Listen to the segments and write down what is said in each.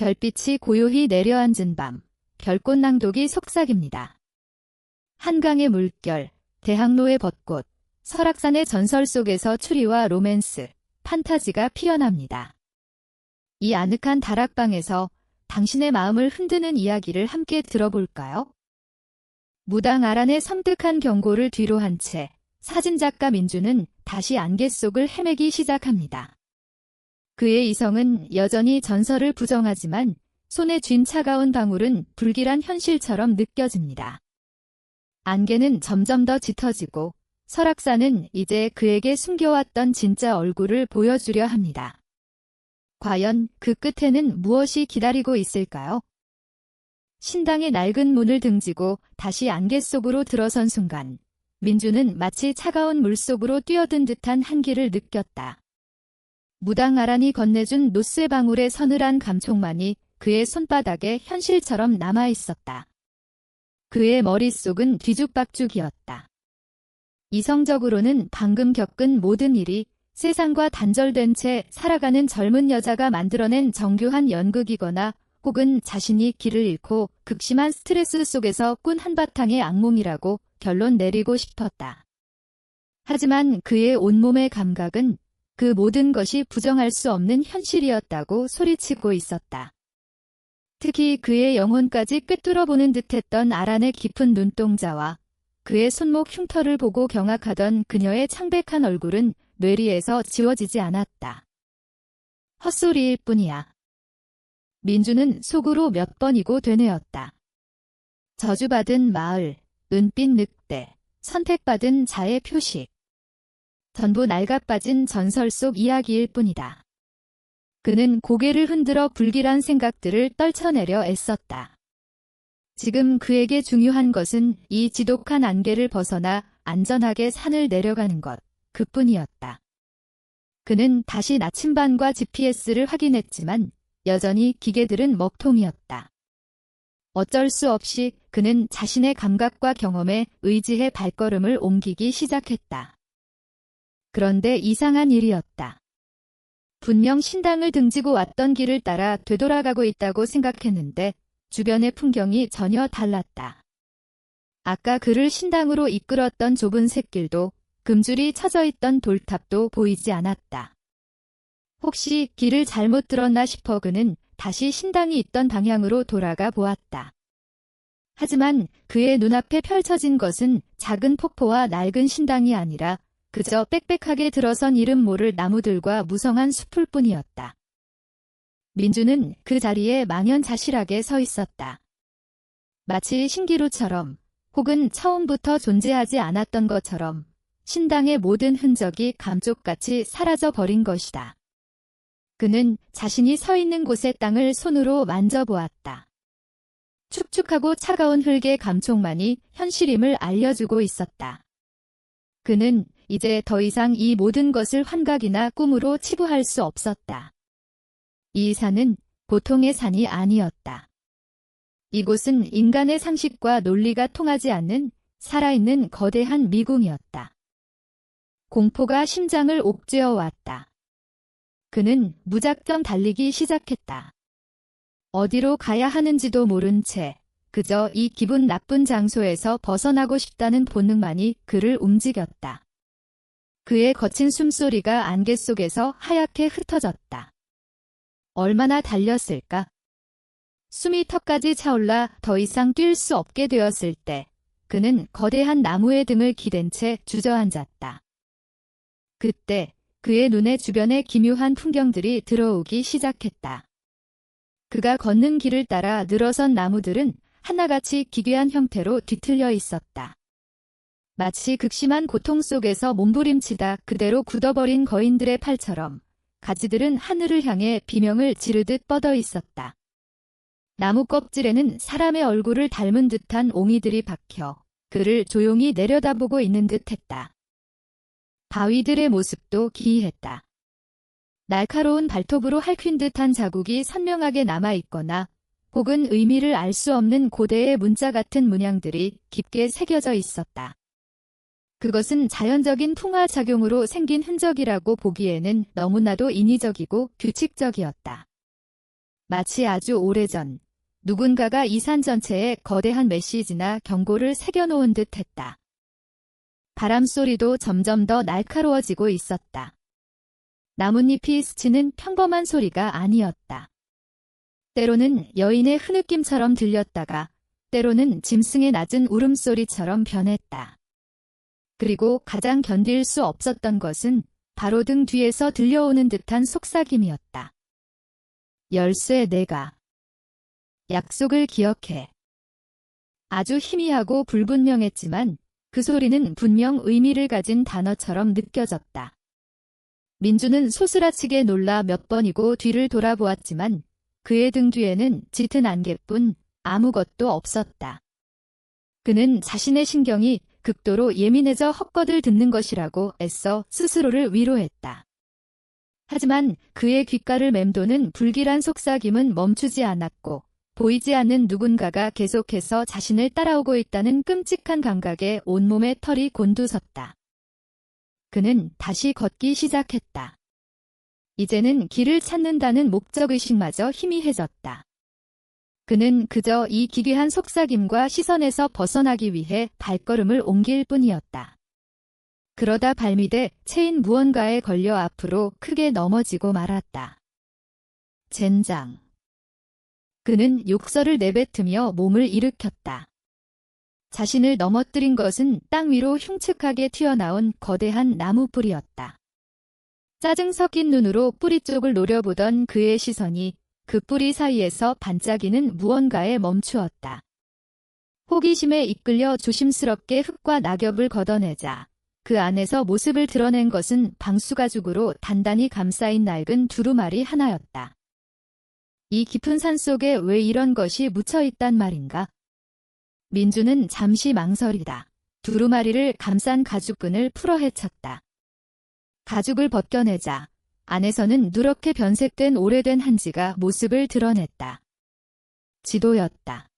별빛이 고요히 내려앉은 밤, 별꽃낭독이 속삭입니다. 한강의 물결, 대학로의 벚꽃, 설악산의 전설 속에서 추리와 로맨스, 판타지가 피어납니다. 이 아늑한 다락방에서 당신의 마음을 흔드는 이야기를 함께 들어볼까요? 무당 아란의 섬뜩한 경고를 뒤로 한 채 사진작가 민주는 다시 안개 속을 헤매기 시작합니다. 그의 이성은 여전히 전설을 부정하지만 손에 쥔 차가운 방울은 불길한 현실처럼 느껴집니다. 안개는 점점 더 짙어지고 설악산은 이제 그에게 숨겨왔던 진짜 얼굴을 보여주려 합니다. 과연 그 끝에는 무엇이 기다리고 있을까요? 신당의 낡은 문을 등지고 다시 안개 속으로 들어선 순간 민주는 마치 차가운 물속으로 뛰어든 듯한 한기를 느꼈다. 무당 아란이 건네준 노쇠 방울의 서늘한 감촉만이 그의 손바닥에 현실처럼 남아있었다. 그의 머릿속은 뒤죽박죽이었다. 이성적으로는 방금 겪은 모든 일이 세상과 단절된 채 살아가는 젊은 여자가 만들어낸 정교한 연극이거나 혹은 자신이 길을 잃고 극심한 스트레스 속에서 꾼 한바탕의 악몽이라고 결론 내리고 싶었다. 하지만 그의 온몸의 감각은 그 모든 것이 부정할 수 없는 현실이었다고 소리치고 있었다. 특히 그의 영혼까지 꿰뚫어보는 듯했던 아란의 깊은 눈동자와 그의 손목 흉터를 보고 경악하던 그녀의 창백한 얼굴은 뇌리에서 지워지지 않았다. 헛소리일 뿐이야. 민주는 속으로 몇 번이고 되뇌었다. 저주받은 마을, 은빛 늑대, 선택받은 자의 표식. 전부 낡아빠진 전설 속 이야기일 뿐이다. 그는 고개를 흔들어 불길한 생각들을 떨쳐내려 애썼다. 지금 그에게 중요한 것은 이 지독한 안개를 벗어나 안전하게 산을 내려가는 것, 그뿐이었다. 그는 다시 나침반과 GPS를 확인했지만 여전히 기계들은 먹통이었다. 어쩔 수 없이 그는 자신의 감각과 경험에 의지해 발걸음을 옮기기 시작했다. 그런데 이상한 일이었다. 분명 신당을 등지고 왔던 길을 따라 되돌아가고 있다고 생각했는데 주변의 풍경이 전혀 달랐다. 아까 그를 신당으로 이끌었던 좁은 샛길도 금줄이 쳐져 있던 돌탑도 보이지 않았다. 혹시 길을 잘못 들었나 싶어 그는 다시 신당이 있던 방향으로 돌아가 보았다. 하지만 그의 눈앞에 펼쳐진 것은 작은 폭포와 낡은 신당이 아니라 그저 빽빽하게 들어선 이름 모를 나무들과 무성한 숲을 뿐이었다. 민주는 그 자리에 망연자실하게 서 있었다. 마치 신기루처럼 혹은 처음부터 존재하지 않았던 것처럼 신당의 모든 흔적이 감쪽같이 사라져 버린 것이다. 그는 자신이 서 있는 곳의 땅을 손으로 만져보았다. 축축하고 차가운 흙의 감촉만이 현실임을 알려주고 있었다. 그는 이제 더 이상 이 모든 것을 환각이나 꿈으로 치부할 수 없었다. 이 산은 보통의 산이 아니었다. 이곳은 인간의 상식과 논리가 통하지 않는 살아있는 거대한 미궁이었다. 공포가 심장을 옥죄어 왔다. 그는 무작정 달리기 시작했다. 어디로 가야 하는지도 모른 채 그저 이 기분 나쁜 장소에서 벗어나고 싶다는 본능만이 그를 움직였다. 그의 거친 숨소리가 안개 속에서 하얗게 흩어졌다. 얼마나 달렸을까? 숨이 턱까지 차올라 더 이상 뛸 수 없게 되었을 때 그는 거대한 나무의 등을 기댄 채 주저앉았다. 그때 그의 눈에 주변의 기묘한 풍경들이 들어오기 시작했다. 그가 걷는 길을 따라 늘어선 나무들은 하나같이 기괴한 형태로 뒤틀려 있었다. 마치 극심한 고통 속에서 몸부림치다 그대로 굳어버린 거인들의 팔처럼 가지들은 하늘을 향해 비명을 지르듯 뻗어 있었다. 나무 껍질에는 사람의 얼굴을 닮은 듯한 옹이들이 박혀 그를 조용히 내려다보고 있는 듯했다. 바위들의 모습도 기이했다. 날카로운 발톱으로 핥힌 듯한 자국이 선명하게 남아있거나 혹은 의미를 알 수 없는 고대의 문자 같은 문양들이 깊게 새겨져 있었다. 그것은 자연적인 풍화작용으로 생긴 흔적이라고 보기에는 너무나도 인위적이고 규칙적이었다. 마치 아주 오래전 누군가가 이 산 전체에 거대한 메시지나 경고를 새겨놓은 듯 했다. 바람 소리도 점점 더 날카로워지고 있었다. 나뭇잎이 스치는 평범한 소리가 아니었다. 때로는 여인의 흐느낌처럼 들렸다가 때로는 짐승의 낮은 울음소리처럼 변했다. 그리고 가장 견딜 수 없었던 것은 바로 등 뒤에서 들려오는 듯한 속삭임이었다. 열쇠 내가. 약속을 기억해. 아주 희미하고 불분명했지만 그 소리는 분명 의미를 가진 단어처럼 느껴졌다. 민주는 소스라치게 놀라 몇 번이고 뒤를 돌아보았지만 그의 등 뒤에는 짙은 안개뿐 아무것도 없었다. 그는 자신의 신경이 극도로 예민해져 헛것을 듣는 것이라고 애써 스스로를 위로했다. 하지만 그의 귓가를 맴도는 불길한 속삭임은 멈추지 않았고 보이지 않는 누군가가 계속해서 자신을 따라오고 있다는 끔찍한 감각에 온몸에 털이 곤두섰다. 그는 다시 걷기 시작했다. 이제는 길을 찾는다는 목적의식마저 희미해졌다. 그는 그저 이 기괴한 속삭임과 시선에서 벗어나기 위해 발걸음을 옮길 뿐이었다. 그러다 발밑에 채인 무언가에 걸려 앞으로 크게 넘어지고 말았다. 젠장. 그는 욕설을 내뱉으며 몸을 일으켰다. 자신을 넘어뜨린 것은 땅 위로 흉측하게 튀어나온 거대한 나무 뿌리였다. 짜증 섞인 눈으로 뿌리 쪽을 노려보던 그의 시선이 그 뿌리 사이에서 반짝이는 무언가에 멈추었다. 호기심에 이끌려 조심스럽게 흙과 낙엽을 걷어내자 그 안에서 모습을 드러낸 것은 방수가죽으로 단단히 감싸인 낡은 두루마리 하나였다. 이 깊은 산 속에 왜 이런 것이 묻혀있단 말인가? 민주는 잠시 망설이다. 두루마리를 감싼 가죽끈을 풀어 헤쳤다. 가죽을 벗겨내자 안에서는 누렇게 변색된 오래된 한지가 모습을 드러냈다. 지도였다.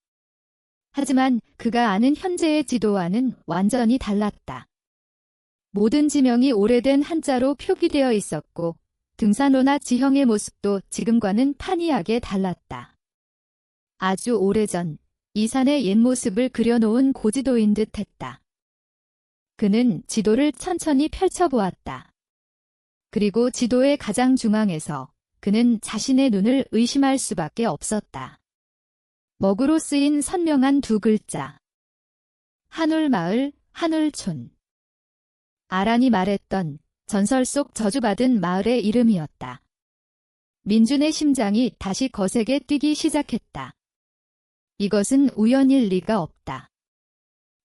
하지만 그가 아는 현재의 지도와는 완전히 달랐다. 모든 지명이 오래된 한자로 표기되어 있었고 등산로나 지형의 모습도 지금과는 판이하게 달랐다. 아주 오래전 이 산의 옛 모습을 그려놓은 고지도인 듯 했다. 그는 지도를 천천히 펼쳐보았다. 그리고 지도의 가장 중앙에서 그는 자신의 눈을 의심할 수밖에 없었다. 먹으로 쓰인 선명한 두 글자. 한울마을, 한울촌. 아란이 말했던 전설 속 저주받은 마을의 이름이었다. 민준의 심장이 다시 거세게 뛰기 시작했다. 이것은 우연일 리가 없다.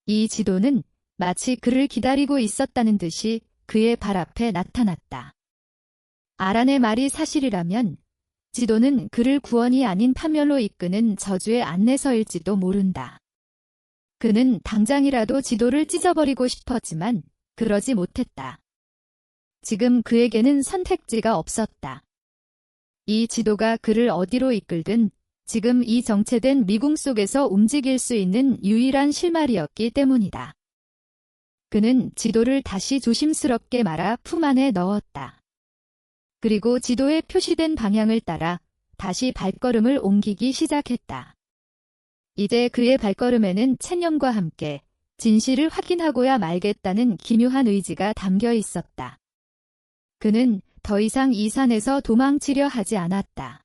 이 지도는 마치 그를 기다리고 있었다는 듯이 그의 발 앞에 나타났다. 아란의 말이 사실이라면 지도는 그를 구원이 아닌 파멸로 이끄는 저주의 안내서일지도 모른다. 그는 당장이라도 지도를 찢어버리고 싶었지만 그러지 못했다. 지금 그에게는 선택지가 없었다. 이 지도가 그를 어디로 이끌든 지금 이 정체된 미궁 속에서 움직일 수 있는 유일한 실마리였기 때문이다. 그는 지도를 다시 조심스럽게 말아 품 안에 넣었다. 그리고 지도에 표시된 방향을 따라 다시 발걸음을 옮기기 시작했다. 이제 그의 발걸음에는 체념과 함께 진실을 확인하고야 말겠다는 기묘한 의지가 담겨 있었다. 그는 더 이상 이 산에서 도망치려 하지 않았다.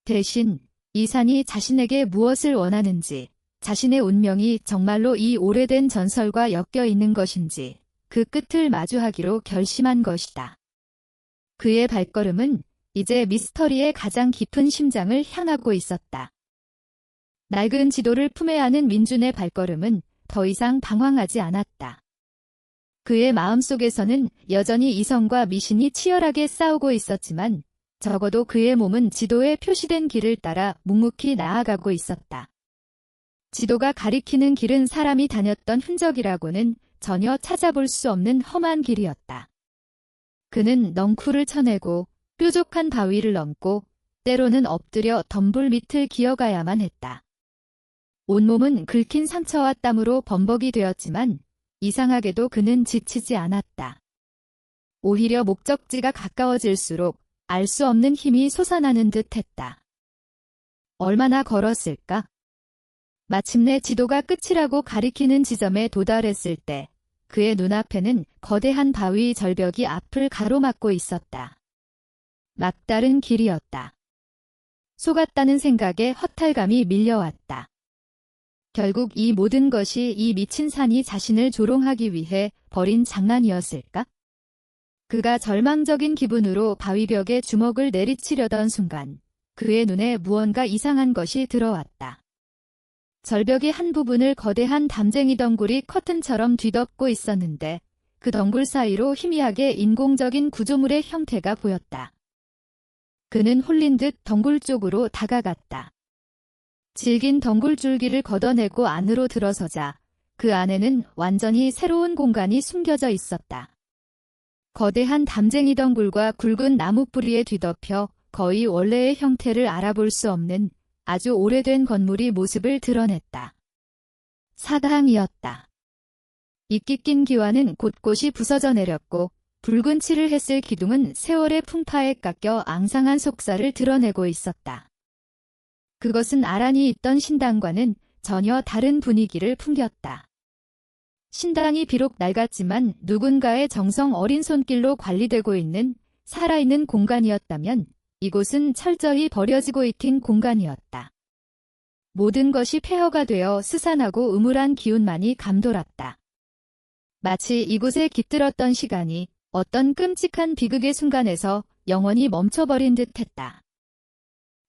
대신 이 산이 자신에게 무엇을 원하는지, 자신의 운명이 정말로 이 오래된 전설과 엮여 있는 것인지 그 끝을 마주하기로 결심한 것이다. 그의 발걸음은 이제 미스터리의 가장 깊은 심장을 향하고 있었다. 낡은 지도를 품에 안은 민준의 발걸음은 더 이상 방황하지 않았다. 그의 마음속에서는 여전히 이성과 미신이 치열하게 싸우고 있었지만 적어도 그의 몸은 지도에 표시된 길을 따라 묵묵히 나아가고 있었다. 지도가 가리키는 길은 사람이 다녔던 흔적이라고는 전혀 찾아볼 수 없는 험한 길이었다. 그는 넝쿨을 쳐내고 뾰족한 바위를 넘고 때로는 엎드려 덤불 밑을 기어가야만 했다. 온몸은 긁힌 상처와 땀으로 범벅이 되었지만 이상하게도 그는 지치지 않았다. 오히려 목적지가 가까워질수록 알 수 없는 힘이 솟아나는 듯 했다. 얼마나 걸었을까? 마침내 지도가 끝이라고 가리키는 지점에 도달했을 때 그의 눈앞에는 거대한 바위 절벽이 앞을 가로막고 있었다. 막다른 길이었다. 속았다는 생각에 허탈감이 밀려왔다. 결국 이 모든 것이 이 미친 산이 자신을 조롱하기 위해 벌인 장난이었을까? 그가 절망적인 기분으로 바위벽에 주먹을 내리치려던 순간 그의 눈에 무언가 이상한 것이 들어왔다. 절벽의 한 부분을 거대한 담쟁이 덩굴이 커튼처럼 뒤덮고 있었는데 그 덩굴 사이로 희미하게 인공적인 구조물의 형태가 보였다. 그는 홀린 듯 덩굴 쪽으로 다가갔다. 질긴 덩굴 줄기를 걷어내고 안으로 들어서자 그 안에는 완전히 새로운 공간이 숨겨져 있었다. 거대한 담쟁이 덩굴과 굵은 나무 뿌리에 뒤덮여 거의 원래의 형태를 알아볼 수 없는 아주 오래된 건물이 모습을 드러냈다. 사당이었다. 이끼 낀 기와는 곳곳이 부서져 내렸고 붉은 칠을 했을 기둥은 세월의 풍파에 깎여 앙상한 속살을 드러내고 있었다. 그것은 아란이 있던 신당과는 전혀 다른 분위기를 풍겼다. 신당이 비록 낡았지만 누군가의 정성 어린 손길로 관리되고 있는 살아있는 공간이었다면 이곳은 철저히 버려지고 익힌 공간이었다. 모든 것이 폐허가 되어 스산하고 음울한 기운만이 감돌았다. 마치 이곳에 깃들었던 시간이 어떤 끔찍한 비극의 순간에서 영원히 멈춰버린 듯했다.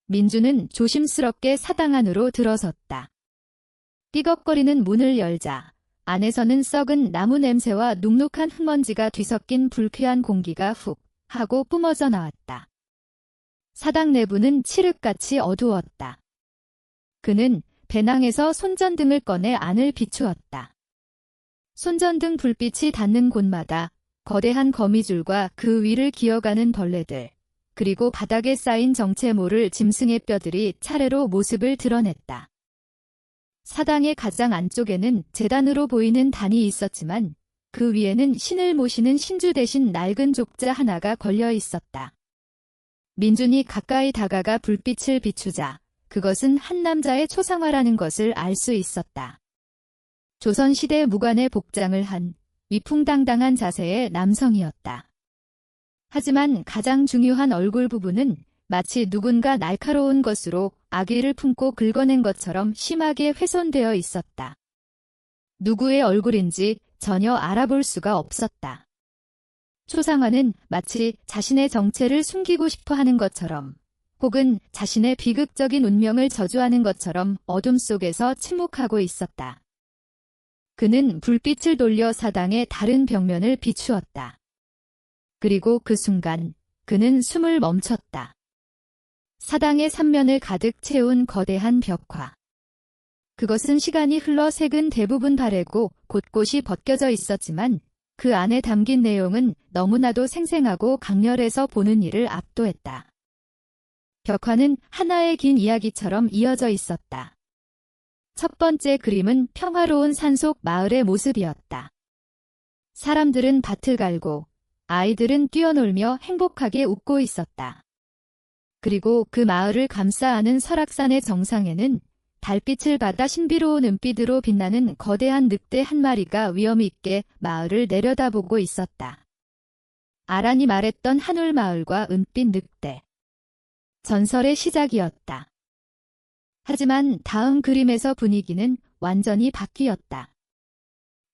민주는 조심스럽게 사당 안으로 들어섰다. 삐걱거리는 문을 열자 안에서는 썩은 나무 냄새와 눅눅한 흙먼지가 뒤섞인 불쾌한 공기가 훅 하고 뿜어져 나왔다. 사당 내부는 칠흑같이 어두웠다. 그는 배낭에서 손전등을 꺼내 안을 비추었다. 손전등 불빛이 닿는 곳마다 거대한 거미줄과 그 위를 기어가는 벌레들, 그리고 바닥에 쌓인 정체모를 짐승의 뼈들이 차례로 모습을 드러냈다. 사당의 가장 안쪽에는 제단으로 보이는 단이 있었지만 그 위에는 신을 모시는 신주 대신 낡은 족자 하나가 걸려 있었다. 민준이 가까이 다가가 불빛을 비추자 그것은 한 남자의 초상화라는 것을 알 수 있었다. 조선시대 무관의 복장을 한 위풍당당한 자세의 남성이었다. 하지만 가장 중요한 얼굴 부분은 마치 누군가 날카로운 것으로 아기를 품고 긁어낸 것처럼 심하게 훼손되어 있었다. 누구의 얼굴인지 전혀 알아볼 수가 없었다. 초상화는 마치 자신의 정체를 숨기고 싶어 하는 것처럼 혹은 자신의 비극적인 운명을 저주하는 것처럼 어둠 속에서 침묵하고 있었다. 그는 불빛을 돌려 사당의 다른 벽면을 비추었다. 그리고 그 순간 그는 숨을 멈췄다. 사당의 삼면을 가득 채운 거대한 벽화. 그것은 시간이 흘러 색은 대부분 바래고 곳곳이 벗겨져 있었지만 그 안에 담긴 내용은 너무나도 생생하고 강렬해서 보는 이를 압도했다. 벽화는 하나의 긴 이야기처럼 이어져 있었다. 첫 번째 그림은 평화로운 산속 마을의 모습이었다. 사람들은 밭을 갈고 아이들은 뛰어놀며 행복하게 웃고 있었다. 그리고 그 마을을 감싸 안은 설악산의 정상에는 달빛을 받아 신비로운 은빛으로 빛나는 거대한 늑대 한 마리가 위엄 있게 마을을 내려다보고 있었다. 아란이 말했던 한울마을과 은빛 늑대. 전설의 시작이었다. 하지만 다음 그림에서 분위기는 완전히 바뀌었다.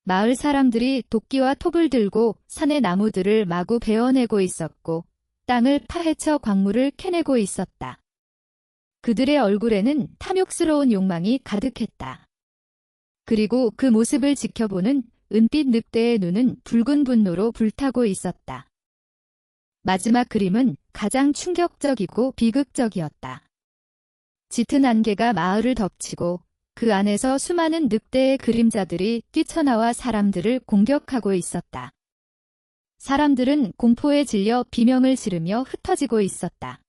마을 사람들이 도끼와 톱을 들고 산의 나무들을 마구 베어내고 있었고 땅을 파헤쳐 광물을 캐내고 있었다. 그들의 얼굴에는 탐욕스러운 욕망이 가득했다. 그리고 그 모습을 지켜보는 은빛 늑대의 눈은 붉은 분노로 불타고 있었다. 마지막 그림은 가장 충격적이고 비극적이었다. 짙은 안개가 마을을 덮치고 그 안에서 수많은 늑대의 그림자들이 뛰쳐나와 사람들을 공격하고 있었다. 사람들은 공포에 질려 비명을 지르며 흩어지고 있었다.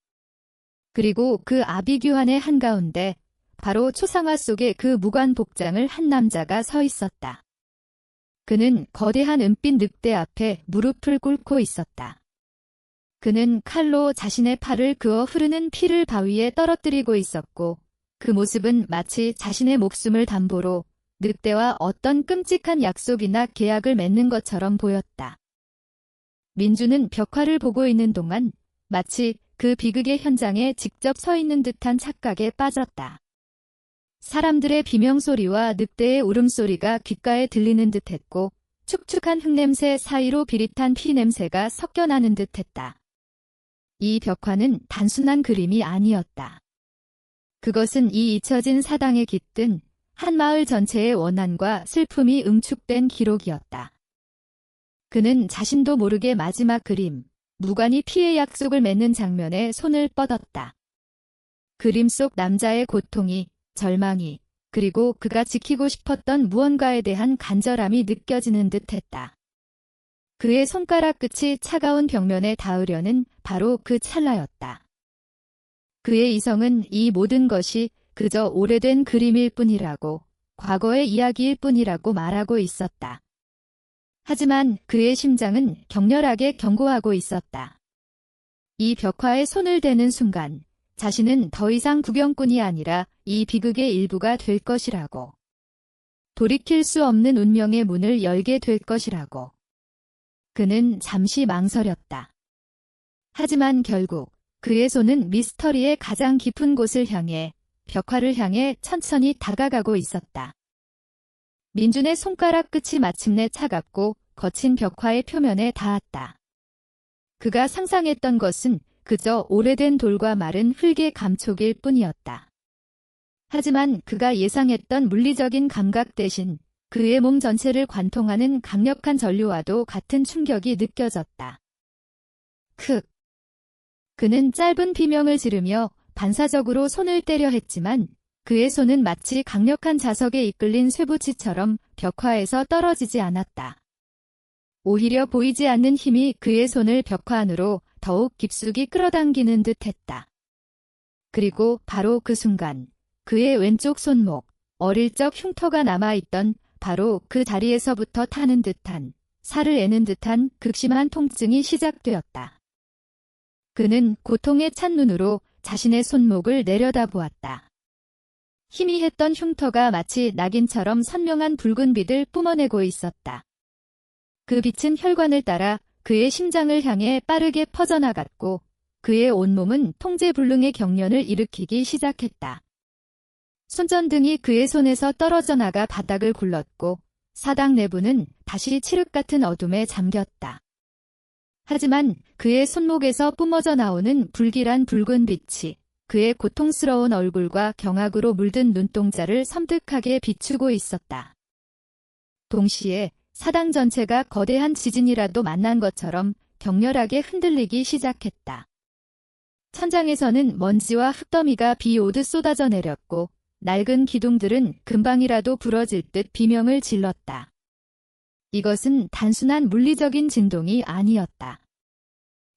그리고 그 아비규환의 한가운데 바로 초상화 속에 그 무관 복장을 한 남자가 서 있었다. 그는 거대한 은빛 늑대 앞에 무릎을 꿇고 있었다. 그는 칼로 자신의 팔을 그어 흐르는 피를 바위에 떨어뜨리고 있었고 그 모습은 마치 자신의 목숨을 담보로 늑대와 어떤 끔찍한 약속이나 계약을 맺는 것처럼 보였다. 민주는 벽화를 보고 있는 동안 마치 그 비극의 현장에 직접 서 있는 듯한 착각에 빠졌다. 사람들의 비명소리와 늑대의 울음소리가 귓가에 들리는 듯했고 축축한 흙냄새 사이로 비릿한 피냄새가 섞여나는 듯했다. 이 벽화는 단순한 그림이 아니었다. 그것은 이 잊혀진 사당에 깃든 한 마을 전체의 원한과 슬픔이 응축된 기록이었다. 그는 자신도 모르게 마지막 그림, 무관이 피의 약속을 맺는 장면에 손을 뻗었다. 그림 속 남자의 고통이, 절망이, 그리고 그가 지키고 싶었던 무언가에 대한 간절함이 느껴지는 듯했다. 그의 손가락 끝이 차가운 벽면에 닿으려는 바로 그 찰나였다. 그의 이성은 이 모든 것이 그저 오래된 그림일 뿐이라고, 과거의 이야기일 뿐이라고 말하고 있었다. 하지만 그의 심장은 격렬하게 경고하고 있었다. 이 벽화에 손을 대는 순간 자신은 더 이상 구경꾼이 아니라 이 비극의 일부가 될 것이라고. 돌이킬 수 없는 운명의 문을 열게 될 것이라고. 그는 잠시 망설였다. 하지만 결국 그의 손은 미스터리의 가장 깊은 곳을 향해, 벽화를 향해 천천히 다가가고 있었다. 민준의 손가락 끝이 마침내 차갑고 거친 벽화의 표면에 닿았다. 그가 상상했던 것은 그저 오래된 돌과 마른 흙의 감촉일 뿐이었다. 하지만 그가 예상했던 물리적인 감각 대신 그의 몸 전체를 관통하는 강력한 전류와도 같은 충격이 느껴졌다. 크! 그는 짧은 비명을 지르며 반사적으로 손을 때려 했지만 그의 손은 마치 강력한 자석에 이끌린 쇠붙이처럼 벽화에서 떨어지지 않았다. 오히려 보이지 않는 힘이 그의 손을 벽화 안으로 더욱 깊숙이 끌어당기는 듯했다. 그리고 바로 그 순간 그의 왼쪽 손목, 어릴 적 흉터가 남아있던 바로 그 자리에서부터 타는 듯한, 살을 에는 듯한 극심한 통증이 시작되었다. 그는 고통에 찬 눈으로 자신의 손목을 내려다보았다. 희미했던 흉터가 마치 낙인처럼 선명한 붉은 빛을 뿜어내고 있었다. 그 빛은 혈관을 따라 그의 심장을 향해 빠르게 퍼져나갔고 그의 온몸은 통제불능의 경련을 일으키기 시작했다. 손전등이 그의 손에서 떨어져 나가 바닥을 굴렀고 사당 내부는 다시 칠흑 같은 어둠에 잠겼다. 하지만 그의 손목에서 뿜어져 나오는 불길한 붉은 빛이 그의 고통스러운 얼굴과 경악으로 물든 눈동자를 섬뜩하게 비추고 있었다. 동시에 사당 전체가 거대한 지진이라도 만난 것처럼 격렬하게 흔들리기 시작했다. 천장에서는 먼지와 흙더미가 비 오듯 쏟아져 내렸고 낡은 기둥들은 금방이라도 부러질 듯 비명을 질렀다. 이것은 단순한 물리적인 진동이 아니었다.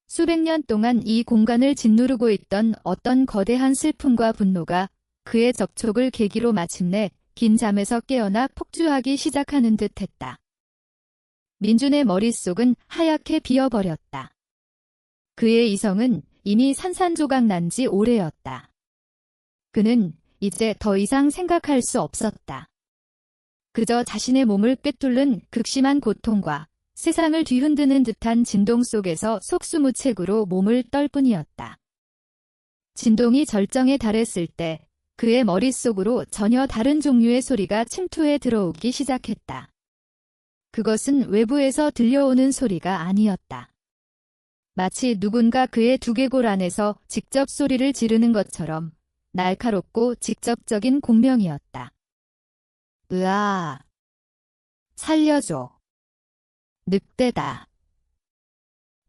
수백 년 동안 이 공간을 짓누르고 있던 어떤 거대한 슬픔과 분노가 그의 접촉을 계기로 마침내 긴 잠에서 깨어나 폭주하기 시작하는 듯했다. 민준의 머릿속은 하얗게 비어버렸다. 그의 이성은 이미 산산조각 난 지 오래였다. 그는 이제 더 이상 생각할 수 없었다. 그저 자신의 몸을 꿰뚫는 극심한 고통과 세상을 뒤흔드는 듯한 진동 속에서 속수무책으로 몸을 떨 뿐이었다. 진동이 절정에 달했을 때 그의 머릿속으로 전혀 다른 종류의 소리가 침투해 들어오기 시작했다. 그것은 외부에서 들려오는 소리가 아니었다. 마치 누군가 그의 두개골 안에서 직접 소리를 지르는 것처럼 날카롭고 직접적인 공명이었다. 으아! 살려줘! 늑대다!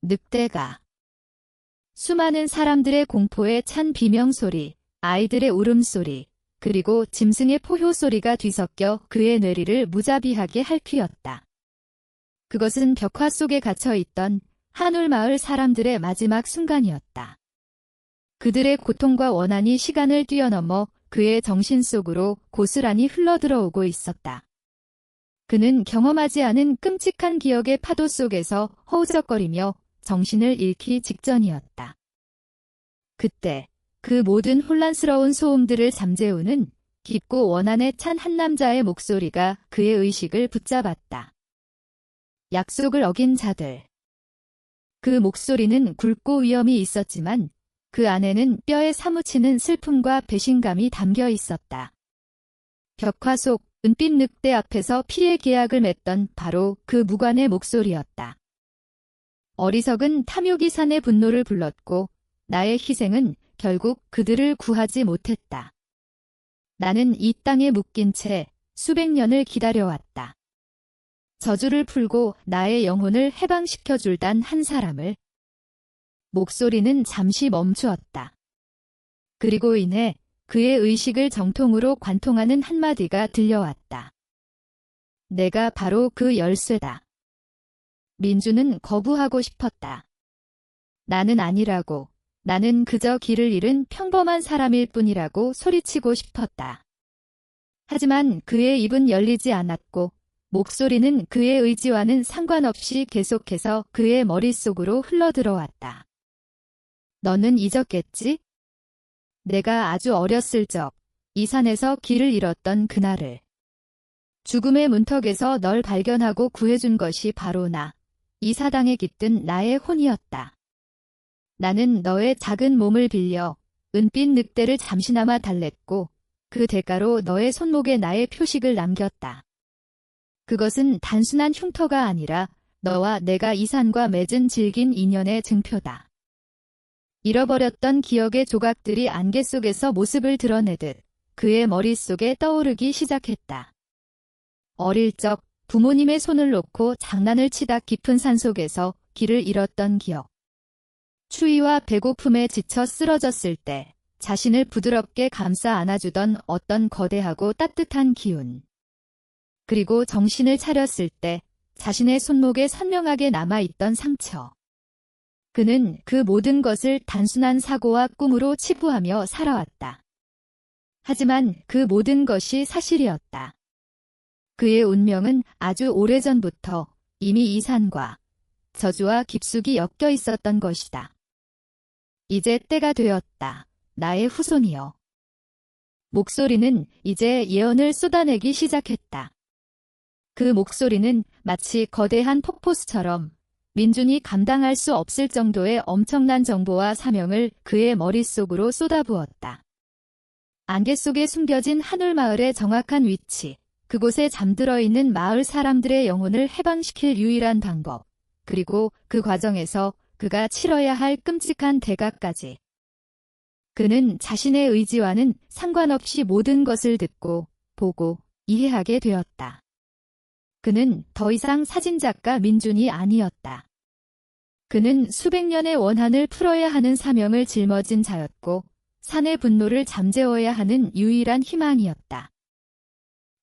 늑대가! 수많은 사람들의 공포에 찬 비명소리, 아이들의 울음소리, 그리고 짐승의 포효소리가 뒤섞여 그의 뇌리를 무자비하게 핥히었다. 그것은 벽화 속에 갇혀있던 한울마을 사람들의 마지막 순간이었다. 그들의 고통과 원한이 시간을 뛰어넘어 그의 정신 속으로 고스란히 흘러들어오고 있었다. 그는 경험하지 않은 끔찍한 기억의 파도 속에서 허우적거리며 정신을 잃기 직전이었다. 그때 그 모든 혼란스러운 소음들을 잠재우는 깊고 원한에 찬 한 남자의 목소리가 그의 의식을 붙잡았다. 약속을 어긴 자들. 그 목소리는 굵고 위험이 있었지만 그 안에는 뼈에 사무치는 슬픔과 배신감이 담겨 있었다. 벽화 속 은빛 늑대 앞에서 피의 계약을 맺던 바로 그 무관의 목소리였다. 어리석은 탐욕이 산의 분노를 불렀고 나의 희생은 결국 그들을 구하지 못했다. 나는 이 땅에 묶인 채 수백 년을 기다려왔다. 저주를 풀고 나의 영혼을 해방시켜줄 단 한 사람을. 목소리는 잠시 멈추었다. 그리고 이내 그의 의식을 정통으로 관통하는 한마디가 들려왔다. 내가 바로 그 열쇠다. 민주는 거부하고 싶었다. 나는 아니라고. 나는 그저 길을 잃은 평범한 사람일 뿐이라고 소리치고 싶었다. 하지만 그의 입은 열리지 않았고 목소리는 그의 의지와는 상관없이 계속해서 그의 머릿속으로 흘러들어왔다. 너는 잊었겠지? 내가 아주 어렸을 적, 이 산에서 길을 잃었던 그날을. 죽음의 문턱에서 널 발견하고 구해준 것이 바로 나, 이 사당에 깃든 나의 혼이었다. 나는 너의 작은 몸을 빌려 은빛 늑대를 잠시나마 달랬고 그 대가로 너의 손목에 나의 표식을 남겼다. 그것은 단순한 흉터가 아니라 너와 내가 이 산과 맺은 질긴 인연의 증표다. 잃어버렸던 기억의 조각들이 안개 속에서 모습을 드러내듯 그의 머릿속에 떠오르기 시작했다. 어릴 적 부모님의 손을 놓고 장난을 치다 깊은 산속에서 길을 잃었던 기억. 추위와 배고픔에 지쳐 쓰러졌을 때 자신을 부드럽게 감싸 안아주던 어떤 거대하고 따뜻한 기운. 그리고 정신을 차렸을 때 자신의 손목에 선명하게 남아있던 상처. 그는 그 모든 것을 단순한 사고와 꿈으로 치부하며 살아왔다. 하지만 그 모든 것이 사실이었다. 그의 운명은 아주 오래전부터 이미 이 산과 저주와 깊숙이 엮여 있었던 것이다. 이제 때가 되었다. 나의 후손이여. 목소리는 이제 예언을 쏟아내기 시작했다. 그 목소리는 마치 거대한 폭포수처럼 민준이 감당할 수 없을 정도의 엄청난 정보와 사명을 그의 머릿속으로 쏟아부었다. 안개 속에 숨겨진 한울마을의 정확한 위치, 그곳에 잠들어 있는 마을 사람들의 영혼을 해방시킬 유일한 방법, 그리고 그 과정에서 그가 치러야 할 끔찍한 대가까지. 그는 자신의 의지와는 상관없이 모든 것을 듣고, 보고, 이해하게 되었다. 그는 더 이상 사진작가 민준이 아니었다. 그는 수백 년의 원한을 풀어야 하는 사명을 짊어진 자였고 산의 분노를 잠재워야 하는 유일한 희망이었다.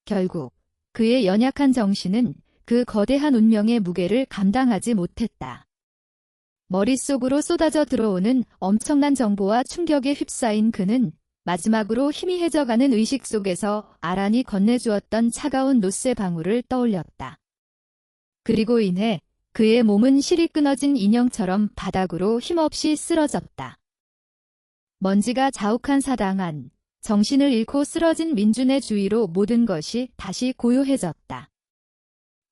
결국 그의 연약한 정신은 그 거대한 운명의 무게를 감당하지 못했다. 머릿속으로 쏟아져 들어오는 엄청난 정보와 충격에 휩싸인 그는 마지막으로 희미해져가는 의식 속에서 아란이 건네주었던 차가운 노쇠 방울을 떠올렸다. 그리고 이내 그의 몸은 실이 끊어진 인형처럼 바닥으로 힘없이 쓰러졌다. 먼지가 자욱한 사당 안, 정신을 잃고 쓰러진 민준의 주위로 모든 것이 다시 고요해졌다.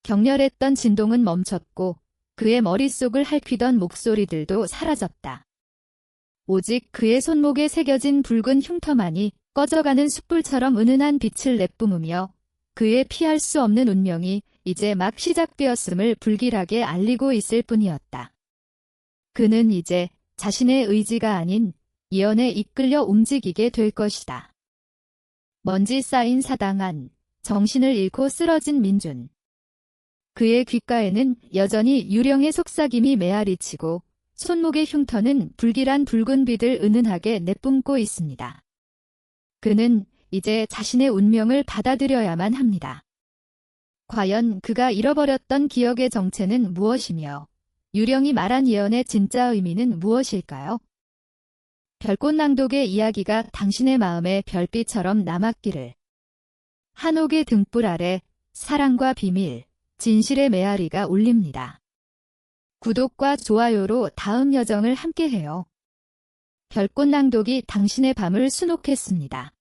격렬했던 진동은 멈췄고 그의 머릿속을 핥히던 목소리들도 사라졌다. 오직 그의 손목에 새겨진 붉은 흉터만이 꺼져가는 숯불처럼 은은한 빛을 내뿜으며 그의 피할 수 없는 운명이 이제 막 시작되었음을 불길하게 알리고 있을 뿐이었다. 그는 이제 자신의 의지가 아닌 예언에 이끌려 움직이게 될 것이다. 먼지 쌓인 사당 안, 정신을 잃고 쓰러진 민준. 그의 귓가에는 여전히 유령의 속삭임이 메아리치고 손목의 흉터는 불길한 붉은 빛을 은은하게 내뿜고 있습니다. 그는 이제 자신의 운명을 받아들여야만 합니다. 과연 그가 잃어버렸던 기억의 정체는 무엇이며 유령이 말한 예언의 진짜 의미는 무엇일까요? 별꽃낭독의 이야기가 당신의 마음에 별빛처럼 남았기를. 한옥의 등불 아래 사랑과 비밀, 진실의 메아리가 울립니다. 구독과 좋아요로 다음 여정을 함께해요. 별꽃낭독이 당신의 밤을 수놓겠습니다.